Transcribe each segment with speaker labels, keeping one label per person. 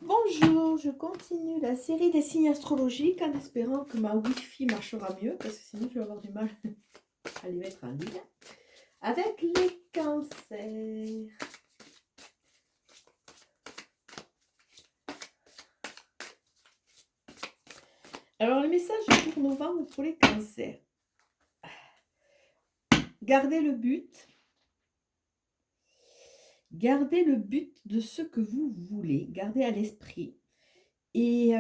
Speaker 1: Bonjour, je continue la série des signes astrologiques en espérant que ma Wi-Fi marchera mieux parce que sinon je vais avoir du mal à les mettre en ligne. Avec les cancers. Alors, le message pour novembre pour les cancers. Gardez le but. Gardez le but de ce que vous voulez. Gardez à l'esprit. Et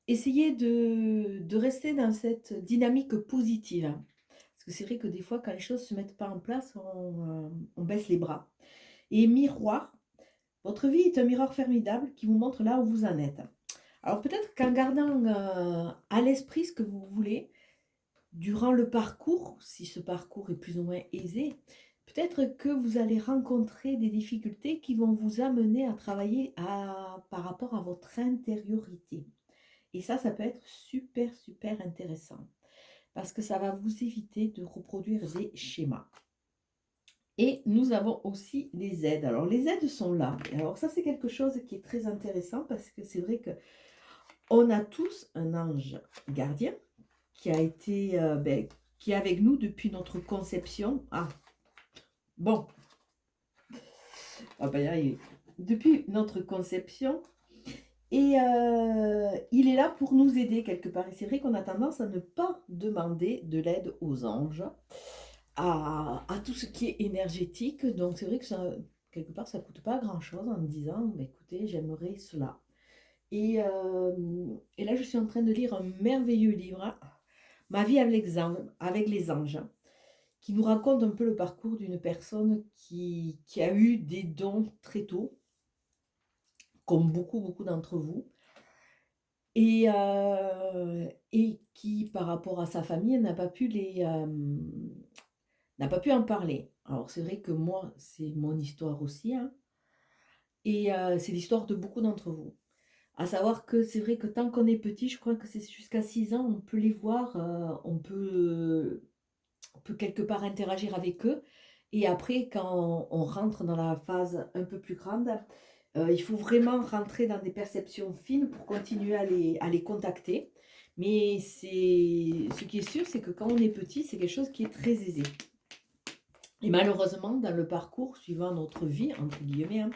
Speaker 1: essayez de rester dans cette dynamique positive. Parce que c'est vrai que des fois, quand les choses ne se mettent pas en place, on baisse les bras. Et miroir, votre vie est un miroir formidable qui vous montre là où vous en êtes. Alors peut-être qu'en gardant à l'esprit ce que vous voulez, durant le parcours, si ce parcours est plus ou moins aisé, peut-être que vous allez rencontrer des difficultés qui vont vous amener à travailler par rapport à votre intériorité. Et ça peut être super, super intéressant. Parce que ça va vous éviter de reproduire des schémas. Et nous avons aussi les aides. Alors, les aides sont là. Et alors, ça, c'est quelque chose qui est très intéressant parce que c'est vrai qu'on a tous un ange gardien qui a été, qui est avec nous depuis notre conception. Ah, bon, on va y arriver. Depuis notre conception. Et il est là pour nous aider quelque part. Et c'est vrai qu'on a tendance à ne pas demander de l'aide aux anges. À tout ce qui est énergétique. Donc c'est vrai que ça, quelque part, ça ne coûte pas grand-chose en me disant, bah, écoutez, j'aimerais cela. Et là, je suis en train de lire un merveilleux livre, Ma vie avec les anges, qui nous raconte un peu le parcours d'une personne qui a eu des dons très tôt, comme beaucoup, beaucoup d'entre vous, et qui, par rapport à sa famille, n'a pas pu en parler. Alors c'est vrai que moi, c'est mon histoire aussi, hein, et c'est l'histoire de beaucoup d'entre vous. À savoir que c'est vrai que tant qu'on est petit, je crois que c'est jusqu'à 6 ans, on peut les voir, on peut quelque part interagir avec eux. Et après, quand on rentre dans la phase un peu plus grande, il faut vraiment rentrer dans des perceptions fines pour continuer à les contacter. Mais ce qui est sûr, c'est que quand on est petit, c'est quelque chose qui est très aisé. Et malheureusement, dans le parcours suivant notre vie, entre guillemets, hein,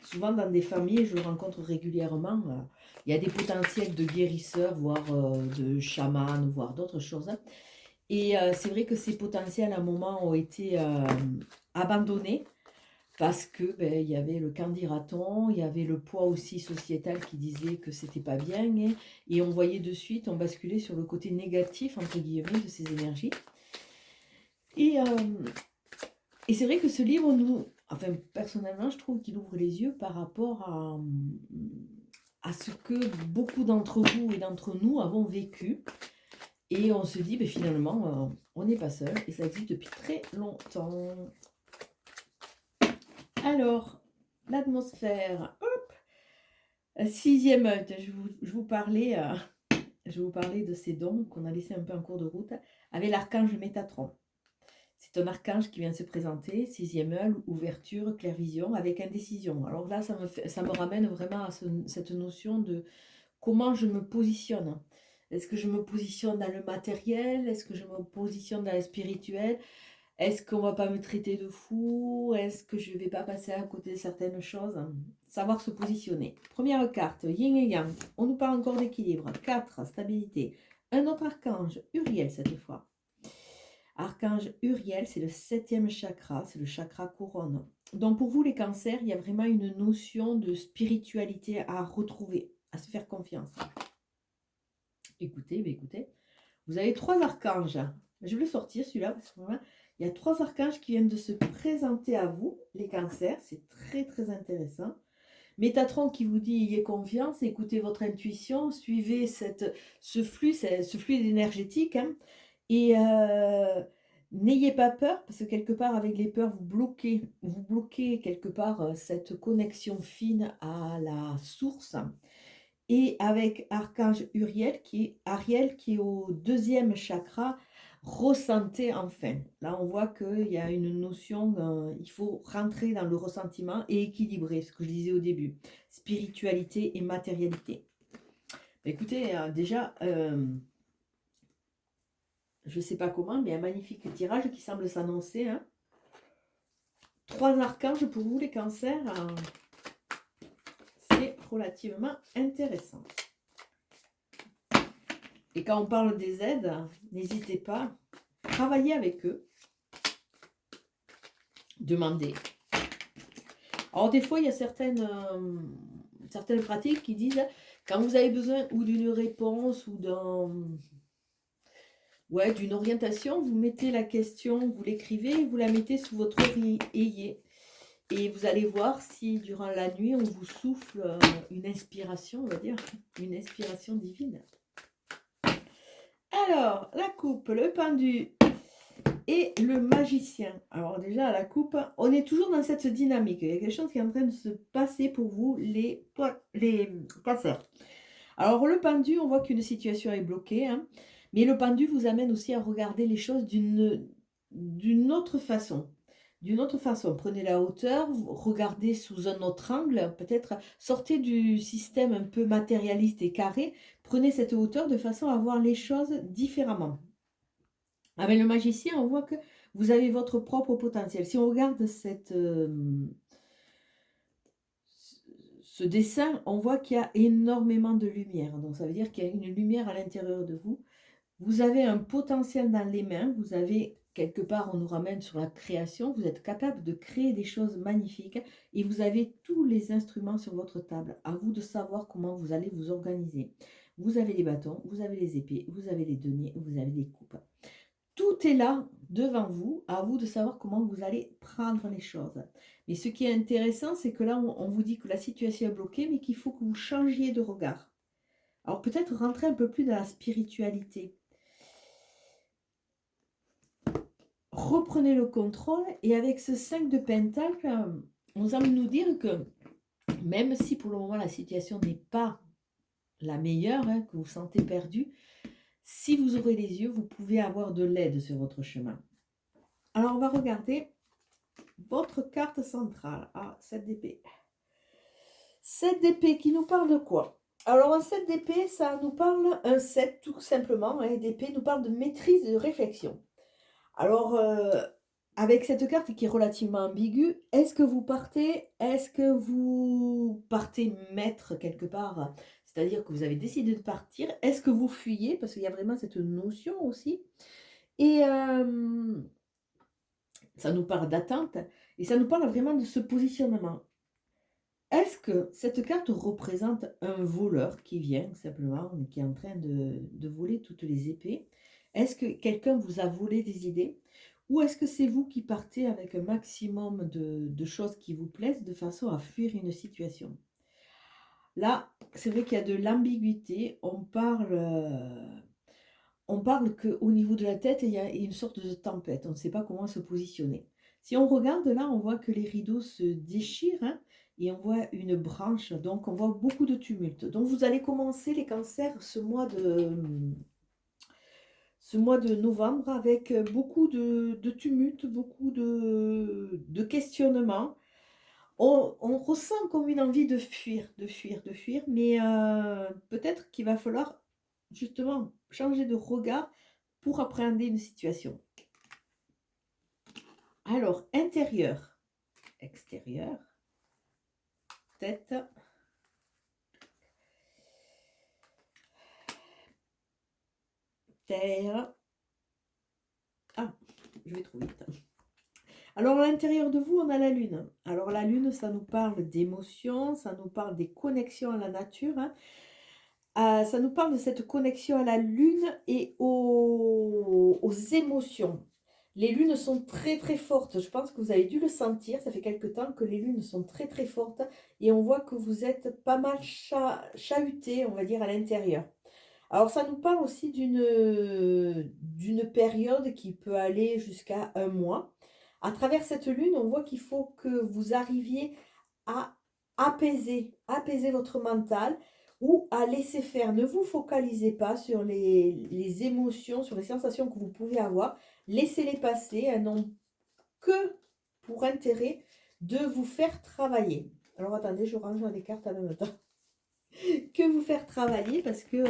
Speaker 1: souvent dans des familles, je le rencontre régulièrement, il y a des potentiels de guérisseurs, voire de chamans, voire d'autres choses, hein. Et c'est vrai que ces potentiels, à un moment, ont été abandonnés parce que il y avait le candidaton, il y avait le poids aussi sociétal qui disait que c'était pas bien, et on voyait de suite, on basculait sur le côté négatif, entre guillemets, de ces énergies. Et c'est vrai que ce livre enfin personnellement, je trouve qu'il ouvre les yeux par rapport à ce que beaucoup d'entre vous et d'entre nous avons vécu. Et on se dit, finalement, on n'est pas seul et ça existe depuis très longtemps. Alors, l'atmosphère, hop, sixième œil, je vous parlais de ces dons qu'on a laissés un peu en cours de route avec l'archange Métatron. C'est un archange qui vient se présenter, sixième œil, ouverture, clairvision, avec indécision. Alors là, ça me ramène vraiment à cette notion de comment je me positionne. Est-ce que je me positionne dans le matériel? Est-ce que je me positionne dans le spirituel? Est-ce qu'on va pas me traiter de fou? Est-ce que je vais pas passer à côté de certaines choses? Savoir se positionner. Première carte, yin et yang. On nous parle encore d'équilibre. 4, stabilité. Un autre archange, Uriel cette fois. Archange Uriel, c'est le 7e chakra, c'est le chakra couronne. Donc pour vous les cancers, il y a vraiment une notion de spiritualité à retrouver, à se faire confiance. Écoutez, vous avez 3 archanges. Je vais le sortir celui-là parce que il y a 3 archanges qui viennent de se présenter à vous, les cancers. C'est très très intéressant. Métatron qui vous dit ayez confiance, écoutez votre intuition, suivez ce flux énergétique, hein, et n'ayez pas peur parce que quelque part avec les peurs vous bloquez quelque part cette connexion fine à la source. Et avec Archange Ariel qui est au 2e chakra, ressentez enfin. Là, on voit qu'il y a une notion, il faut rentrer dans le ressentiment et équilibrer, ce que je disais au début, spiritualité et matérialité. Écoutez, déjà, je ne sais pas comment, mais un magnifique tirage qui semble s'annoncer. Hein. 3 archanges pour vous, les cancers. C'est relativement intéressant. Et quand on parle des aides, n'hésitez pas, travaillez avec eux. Demandez. Alors des fois, il y a certaines pratiques qui disent, quand vous avez besoin ou d'une réponse ou d'une orientation, vous mettez la question, vous l'écrivez, vous la mettez sous votre oreiller. Et vous allez voir si durant la nuit, on vous souffle une inspiration, on va dire, une inspiration divine. Alors, la coupe, le pendu et le magicien. Alors déjà, la coupe, on est toujours dans cette dynamique. Il y a quelque chose qui est en train de se passer pour vous, les cancers. Alors, le pendu, on voit qu'une situation est bloquée, hein, mais le pendu vous amène aussi à regarder les choses d'une autre façon. D'une autre façon, prenez la hauteur, regardez sous un autre angle, peut-être sortez du système un peu matérialiste et carré, prenez cette hauteur de façon à voir les choses différemment. Avec le magicien, on voit que vous avez votre propre potentiel. Si on regarde ce dessin, on voit qu'il y a énormément de lumière. Donc ça veut dire qu'il y a une lumière à l'intérieur de vous. Vous avez un potentiel dans les mains, vous avez quelque part, on nous ramène sur la création, vous êtes capable de créer des choses magnifiques et vous avez tous les instruments sur votre table. À vous de savoir comment vous allez vous organiser. Vous avez les bâtons, vous avez les épées, vous avez les deniers, vous avez les coupes. Tout est là devant vous, à vous de savoir comment vous allez prendre les choses. Mais ce qui est intéressant, c'est que là, on vous dit que la situation est bloquée, mais qu'il faut que vous changiez de regard. Alors peut-être rentrer un peu plus dans la spiritualité. Reprenez le contrôle et avec ce 5 de Pentacle, on semble nous dire que même si pour le moment la situation n'est pas la meilleure, hein, que vous vous sentez perdu, si vous ouvrez les yeux, vous pouvez avoir de l'aide sur votre chemin. Alors on va regarder votre carte centrale. 7 d'épée. 7 d'épée qui nous parle de quoi? Alors un 7 d'épée, ça nous parle, un 7 tout simplement, hein, d'épée nous parle de maîtrise et de réflexion. Alors, avec cette carte qui est relativement ambiguë, est-ce que vous partez maître quelque part? C'est-à-dire que vous avez décidé de partir. Est-ce que vous fuyez? Parce qu'il y a vraiment cette notion aussi. Et ça nous parle d'attente et ça nous parle vraiment de ce positionnement. Est-ce que cette carte représente un voleur qui vient simplement, qui est en train de voler toutes les épées? Est-ce que quelqu'un vous a volé des idées? Ou est-ce que c'est vous qui partez avec un maximum de choses qui vous plaisent de façon à fuir une situation? Là, c'est vrai qu'il y a de l'ambiguïté. On parle qu'au niveau de la tête, il y a une sorte de tempête. On ne sait pas comment se positionner. Si on regarde là, on voit que les rideaux se déchirent, hein, et on voit une branche. Donc, on voit beaucoup de tumulte. Donc, vous allez commencer les cancers ce mois de novembre avec beaucoup de tumulte, beaucoup de questionnements. On ressent comme une envie de fuir, mais peut-être qu'il va falloir justement changer de regard pour appréhender une situation. Alors, intérieur, extérieur, tête, terre. Je vais trop vite. Alors, à l'intérieur de vous, on a la lune. Alors, la lune, ça nous parle d'émotions, ça nous parle des connexions à la nature, hein. Ça nous parle de cette connexion à la lune et aux émotions. Les lunes sont très très fortes. Je pense que vous avez dû le sentir. Ça fait quelque temps que les lunes sont très très fortes. Et on voit que vous êtes pas mal chahuté, on va dire, à l'intérieur. Alors ça nous parle aussi d'une période qui peut aller jusqu'à un mois. À travers cette lune, on voit qu'il faut que vous arriviez à apaiser votre mental, ou à laisser faire. Ne vous focalisez pas sur les émotions, sur les sensations que vous pouvez avoir. Laissez-les passer. Elles n'ont que pour intérêt de vous faire travailler. Alors attendez, je range les cartes en même temps. Que vous faire travailler parce que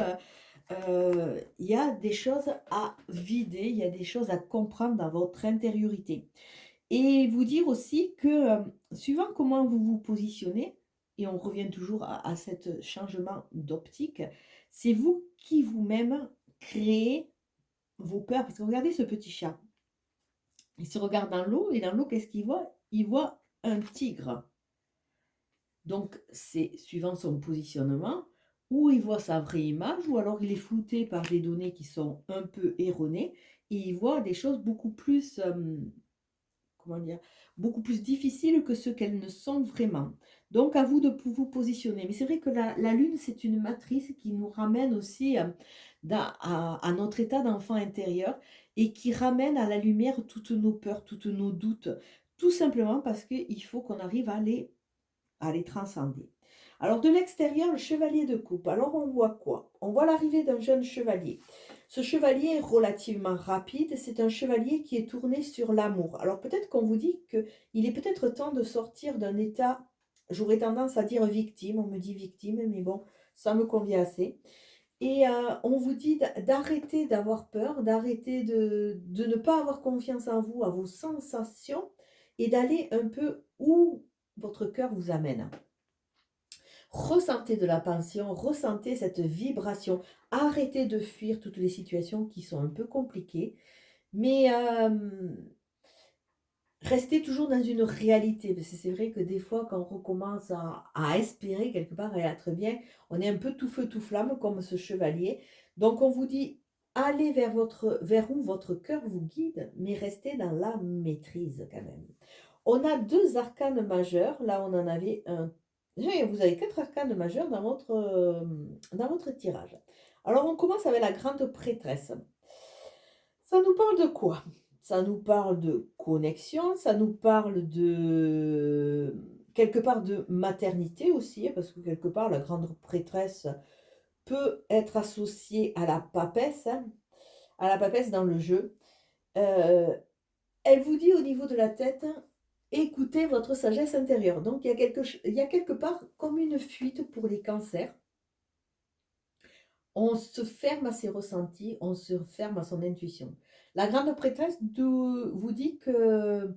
Speaker 1: il y a des choses à vider, il y a des choses à comprendre dans votre intériorité. Et vous dire aussi que, suivant comment vous vous positionnez, et on revient toujours à cet changement d'optique, c'est vous qui vous-même créez vos peurs. Parce que regardez ce petit chat, il se regarde dans l'eau et dans l'eau, qu'est-ce qu'il voit? Il voit un tigre. Donc c'est suivant son positionnement, ou il voit sa vraie image, ou alors il est flouté par des données qui sont un peu erronées, et il voit des choses beaucoup plus, comment dire, beaucoup plus difficiles que ce qu'elles ne sont vraiment. Donc à vous de vous positionner. Mais c'est vrai que la Lune, c'est une matrice qui nous ramène aussi à notre état d'enfant intérieur et qui ramène à la lumière toutes nos peurs, toutes nos doutes. Tout simplement parce qu'il faut qu'on arrive à les transcender. Alors de l'extérieur, le chevalier de coupe. Alors on voit quoi? On voit l'arrivée d'un jeune chevalier. Ce chevalier est relativement rapide, c'est un chevalier qui est tourné sur l'amour. Alors peut-être qu'on vous dit qu'il est peut-être temps de sortir d'un état, j'aurais tendance à dire victime, on me dit victime, mais bon, ça me convient assez. Et on vous dit d'arrêter d'avoir peur, d'arrêter de ne pas avoir confiance en vous, à vos sensations, et d'aller un peu où votre cœur vous amène. Ressentez de la passion, ressentez cette vibration. Arrêtez de fuir toutes les situations qui sont un peu compliquées, mais restez toujours dans une réalité. Parce que c'est vrai que des fois, quand on recommence à espérer quelque part et à être bien, on est un peu tout feu, tout flamme, comme ce chevalier. Donc on vous dit, allez vers où votre cœur vous guide, mais restez dans la maîtrise quand même. On a deux arcanes majeurs. Là, on en avait un. Oui, vous avez quatre arcanes majeurs dans votre tirage. Alors, on commence avec la grande prêtresse. Ça nous parle de quoi? Ça nous parle de connexion, ça nous parle de quelque part de maternité aussi, hein, parce que quelque part, la grande prêtresse peut être associée à la papesse, hein, à la papesse dans le jeu. Euh, Elle vous dit au niveau de la tête, écoutez votre sagesse intérieure. Donc, il y a quelque part comme une fuite pour les cancers. On se ferme à ses ressentis, on se ferme à son intuition. La grande prêtresse vous dit que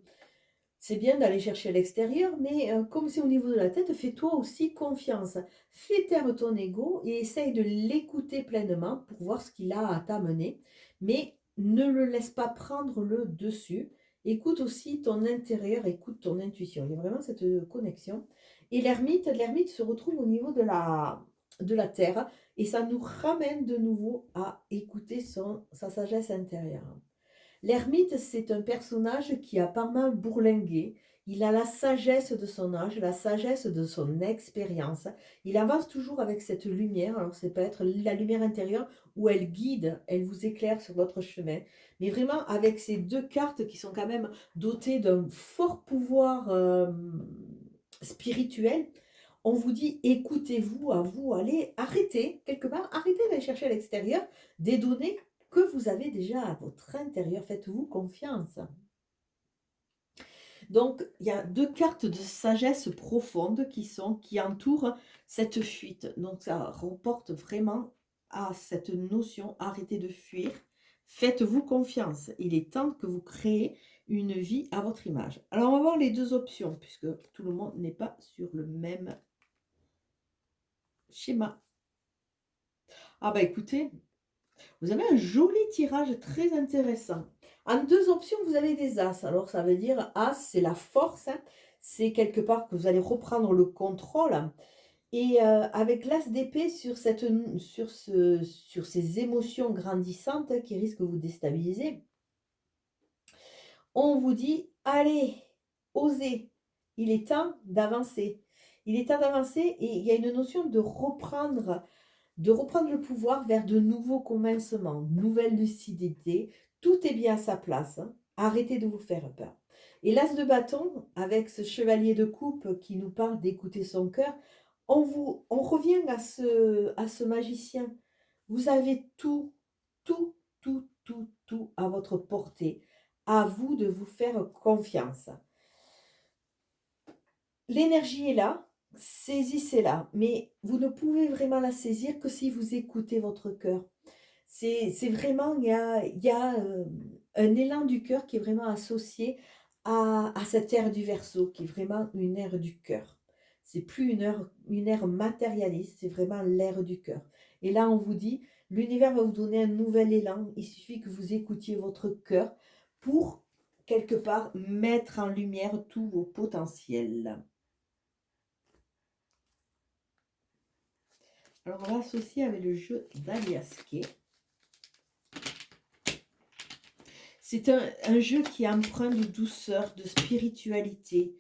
Speaker 1: c'est bien d'aller chercher à l'extérieur, mais comme c'est au niveau de la tête, fais-toi aussi confiance. Fais taire ton ego et essaye de l'écouter pleinement pour voir ce qu'il a à t'amener, mais ne le laisse pas prendre le dessus. Écoute aussi ton intérieur, écoute ton intuition. Il y a vraiment cette connexion. Et l'ermite se retrouve au niveau de la terre et ça nous ramène de nouveau à écouter sa sagesse intérieure. L'ermite, c'est un personnage qui a pas mal bourlingué. Il a la sagesse de son âge, la sagesse de son expérience. Il avance toujours avec cette lumière. Alors, c'est peut-être la lumière intérieure où elle guide, elle vous éclaire sur votre chemin. Mais vraiment, avec ces deux cartes qui sont quand même dotées d'un fort pouvoir spirituel, on vous dit écoutez-vous à vous, allez, arrêtez quelque part, arrêtez d'aller chercher à l'extérieur des données que vous avez déjà à votre intérieur. Faites-vous confiance. Donc, il y a deux cartes de sagesse profonde qui entourent cette fuite. Donc, ça reporte vraiment à cette notion, arrêtez de fuir, faites-vous confiance. Il est temps que vous créez une vie à votre image. Alors, on va voir les deux options, puisque tout le monde n'est pas sur le même schéma. Ah bah écoutez, vous avez un joli tirage très intéressant. En deux options, vous avez des As. Alors, ça veut dire As, c'est la force, hein. C'est quelque part que vous allez reprendre le contrôle. Et avec l'As d'épée sur ces émotions grandissantes, hein, qui risquent de vous déstabiliser, on vous dit, allez, osez. Il est temps d'avancer. Il est temps d'avancer et il y a une notion de reprendre le pouvoir vers de nouveaux commencements, nouvelle lucidité. Tout est bien à sa place, hein. Arrêtez de vous faire peur. Et l'as de bâton, avec ce chevalier de coupe qui nous parle d'écouter son cœur, On revient à ce magicien. Vous avez tout, tout, tout, tout, tout à votre portée. À vous de vous faire confiance. L'énergie est là, saisissez-la, mais vous ne pouvez vraiment la saisir que si vous écoutez votre cœur. C'est vraiment, il y a un élan du cœur qui est vraiment associé à cette ère du Verseau, qui est vraiment une ère du cœur. C'est plus une ère matérialiste, c'est vraiment l'ère du cœur. Et là, on vous dit, l'univers va vous donner un nouvel élan. Il suffit que vous écoutiez votre cœur pour, quelque part, mettre en lumière tous vos potentiels. Alors, on va associer avec le jeu d'Aliasqué. C'est un jeu qui est empreint de douceur, de spiritualité.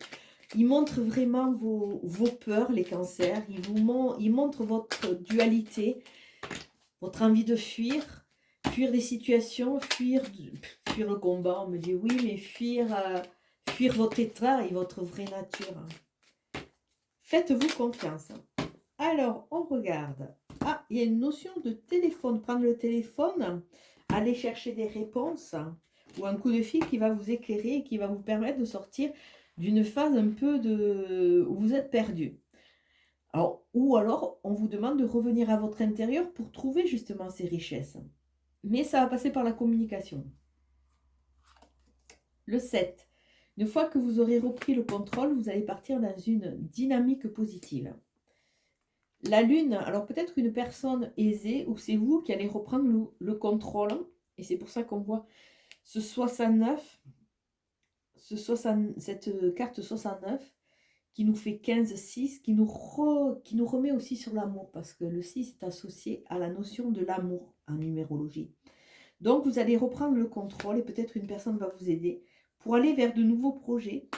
Speaker 1: Il montre vraiment vos peurs, les cancers. Il montre votre dualité, votre envie de fuir, fuir des situations, fuir le combat. On me dit oui, mais fuir votre état et votre vraie nature. Faites-vous confiance. Alors, on regarde. Ah, il y a une notion de téléphone. Prendre le téléphone, aller chercher des réponses ou un coup de fil qui va vous éclairer et qui va vous permettre de sortir d'une phase un peu où vous êtes perdu. Alors, ou alors, on vous demande de revenir à votre intérieur pour trouver justement ces richesses. Mais ça va passer par la communication. Le 7. Une fois que vous aurez repris le contrôle, vous allez partir dans une dynamique positive. La lune, alors peut-être une personne aisée ou c'est vous qui allez reprendre le contrôle. Et c'est pour ça qu'on voit ce 69, cette carte 69 qui nous fait 15-6, qui nous remet aussi sur l'amour parce que le 6 est associé à la notion de l'amour en numérologie. Donc vous allez reprendre le contrôle et peut-être une personne va vous aider pour aller vers de nouveaux projets.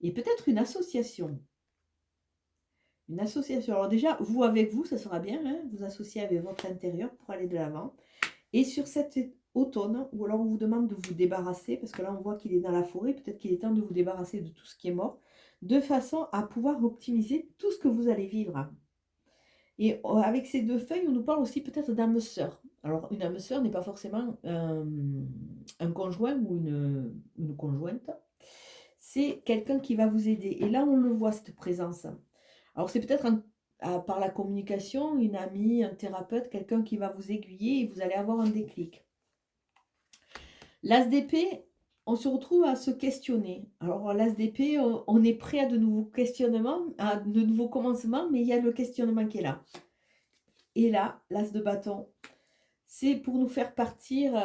Speaker 1: Et peut-être une association. Une association. Alors déjà, vous avec vous, ça sera bien, hein, vous associer avec votre intérieur pour aller de l'avant. Et sur cet automne, ou alors on vous demande de vous débarrasser, parce que là on voit qu'il est dans la forêt, peut-être qu'il est temps de vous débarrasser de tout ce qui est mort, de façon à pouvoir optimiser tout ce que vous allez vivre. Et avec ces deux feuilles, on nous parle aussi peut-être d'âme sœur. Alors une âme sœur n'est pas forcément un conjoint ou une conjointe, c'est quelqu'un qui va vous aider. Et là on le voit, cette présence. Alors c'est peut-être par la communication, une amie, un thérapeute, quelqu'un qui va vous aiguiller et vous allez avoir un déclic. L'as d'épée, on se retrouve à se questionner. Alors l'as d'épée, on est prêt à de nouveaux questionnements, à de nouveaux commencements, mais il y a le questionnement qui est là. Et là, l'as de bâton, c'est pour nous faire partir.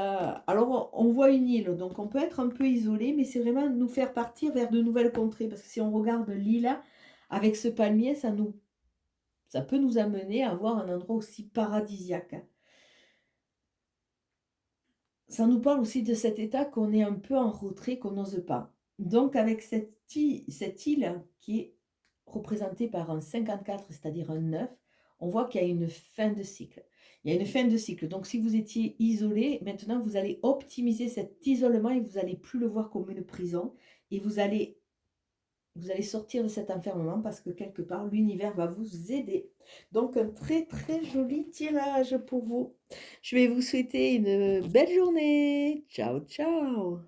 Speaker 1: Alors on voit une île, donc on peut être un peu isolé, mais c'est vraiment nous faire partir vers de nouvelles contrées. Parce que si on regarde l'île avec ce palmier, ça peut nous amener à voir un endroit aussi paradisiaque. Ça nous parle aussi de cet état qu'on est un peu en retrait, qu'on n'ose pas. Donc avec cette île qui est représentée par un 54, c'est-à-dire un 9, on voit qu'il y a une fin de cycle. Il y a une fin de cycle. Donc si vous étiez isolé, maintenant vous allez optimiser cet isolement et vous n'allez plus le voir comme une prison. Et vous allez sortir de cet enfermement parce que quelque part, l'univers va vous aider. Donc, un très, très joli tirage pour vous. Je vais vous souhaiter une belle journée. Ciao, ciao.